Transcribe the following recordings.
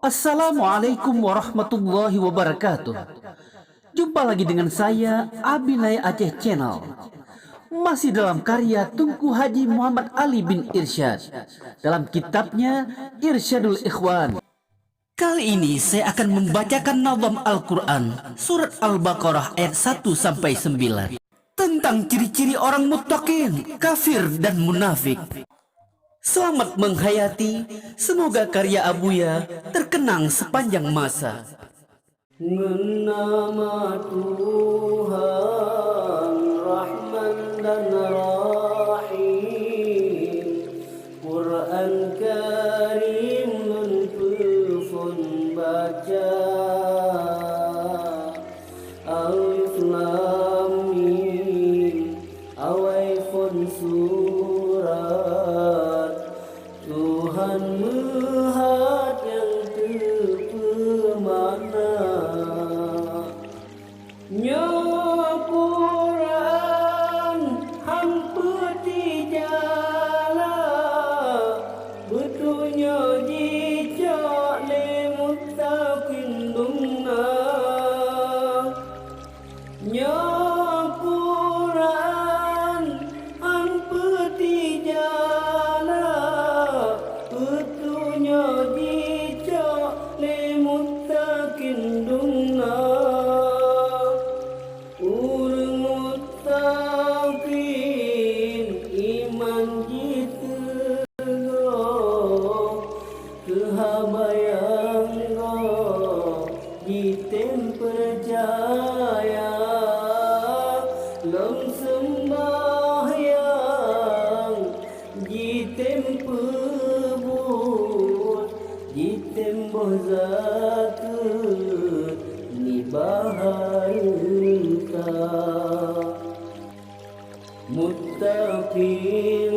Assalamualaikum warahmatullahi wabarakatuh. Jumpa lagi dengan saya Abinaya Aceh Channel. Masih dalam karya Tunku Haji Muhammad Ali bin Irsyad dalam kitabnya Irsyadul Ikhwan. Kali ini saya akan membacakan nazam Al-Quran surat Al-Baqarah ayat 1 sampai 9 tentang ciri-ciri orang muttaqin, kafir dan munafik. Selamat menghayati, semoga karya Abuya terkenang sepanjang masa. Nama Tuhan Rahman dan Rahim, Quran Karim menelpon baca, Alif Lam Mim awaifun surat, Tuhan Maha yang terpemana. Nya Quran hampa tijala, betulnya jejak le muttaqin dumna. Nya Quran hampa tijala, betulnya jejak le muttaqin dumna. Jitem percaya lem sembahyang, jitem pebut, jitem berzakat ni baharika. Muttaqin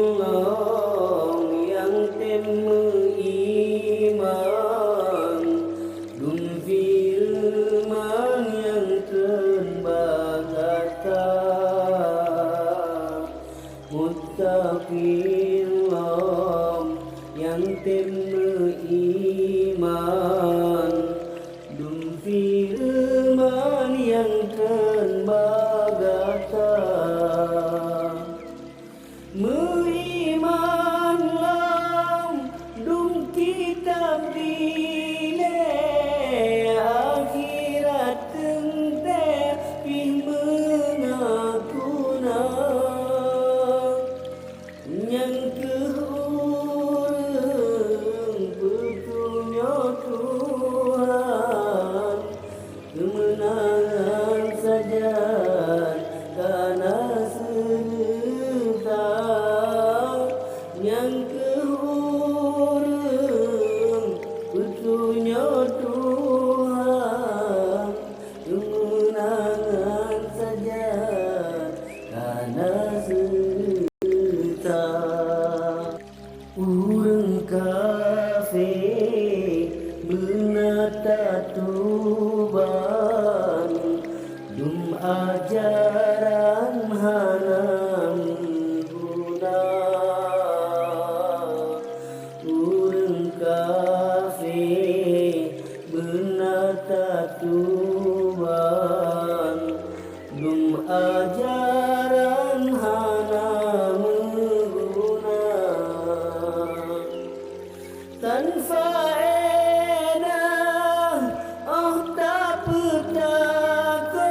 yang temu iman, dun firman yang terbagata. Muttaqin yang temu iman, dun firman yang terbagata. Merimanlah dum kitab dile, akhirat tente pih menakuna. Yang keurang betulnya Tuhan, kemenangan saja karena serta. Yang keurang betulnya Tuhan, kemenangan saja karena serta. Urang kafir benata tuban, dum ajaran hanam guna. Urang kafir benata tuban, dum ajaran hanam guna. Tanpa edah tak bertakut,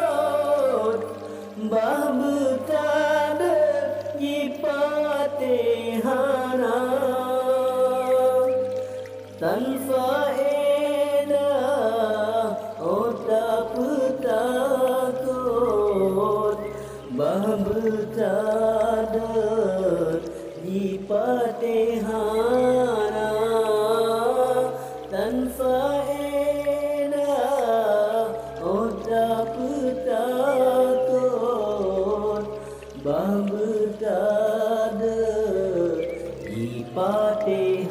bah bertada jipatihana. Tanpa edah tak bertakut, bah bertada jipatihana. Tanpa edah tak bertakut, bah bertada jipatihana.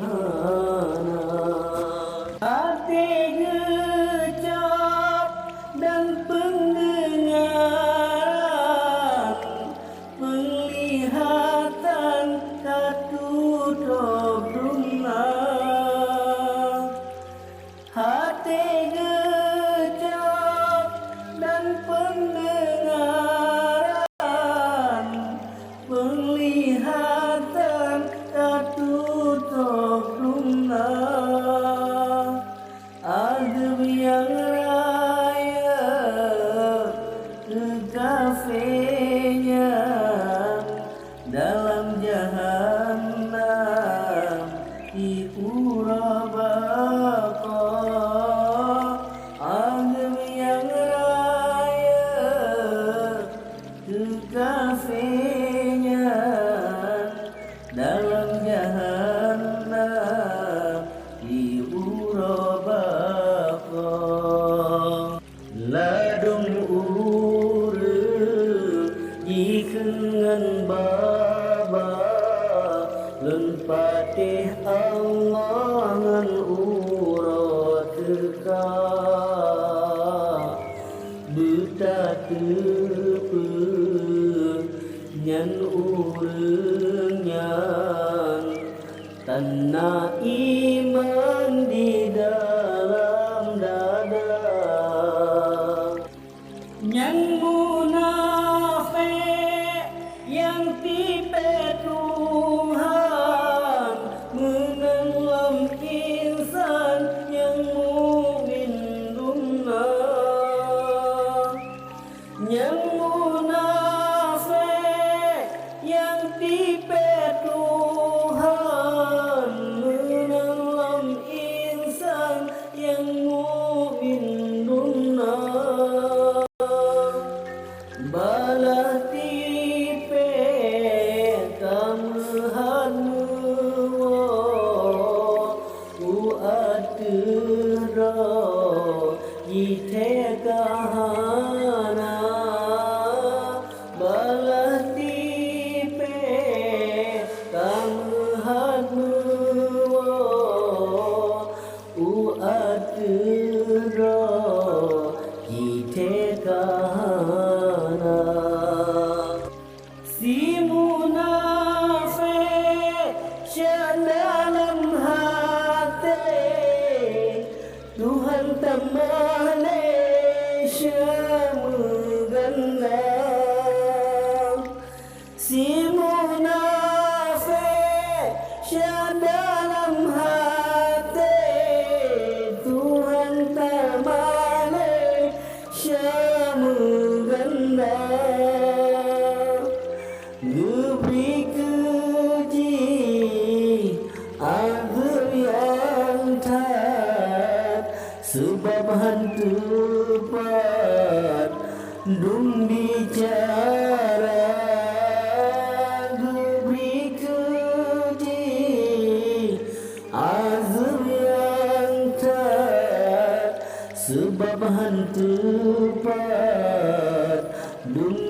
Hati gecap dan pendengaran, penglihatan tak tutup. urabaka ladung urang ikengan baba lempatih Allah ngan urat teka buta tepe nyan urang nyan tanah iman di dalam dada nyan munafik yang tipe Tuhan menenggelam insan yang mukmin dumna yang munafik yang tipe Tuhan menenggelam insan yang mukmin dumna balah tipe kamehan uatera yite kahana balah tipe kamehan uatera yite kahana si munafik dalam hati Tuhan tak Malaysia menggenang si munafik dalam hati Tuhan tak Malaysia menggenang lebih keji agar yang tak sebab hantu pat dum bicara lebih keji agar yang tak sebab hantu pat dum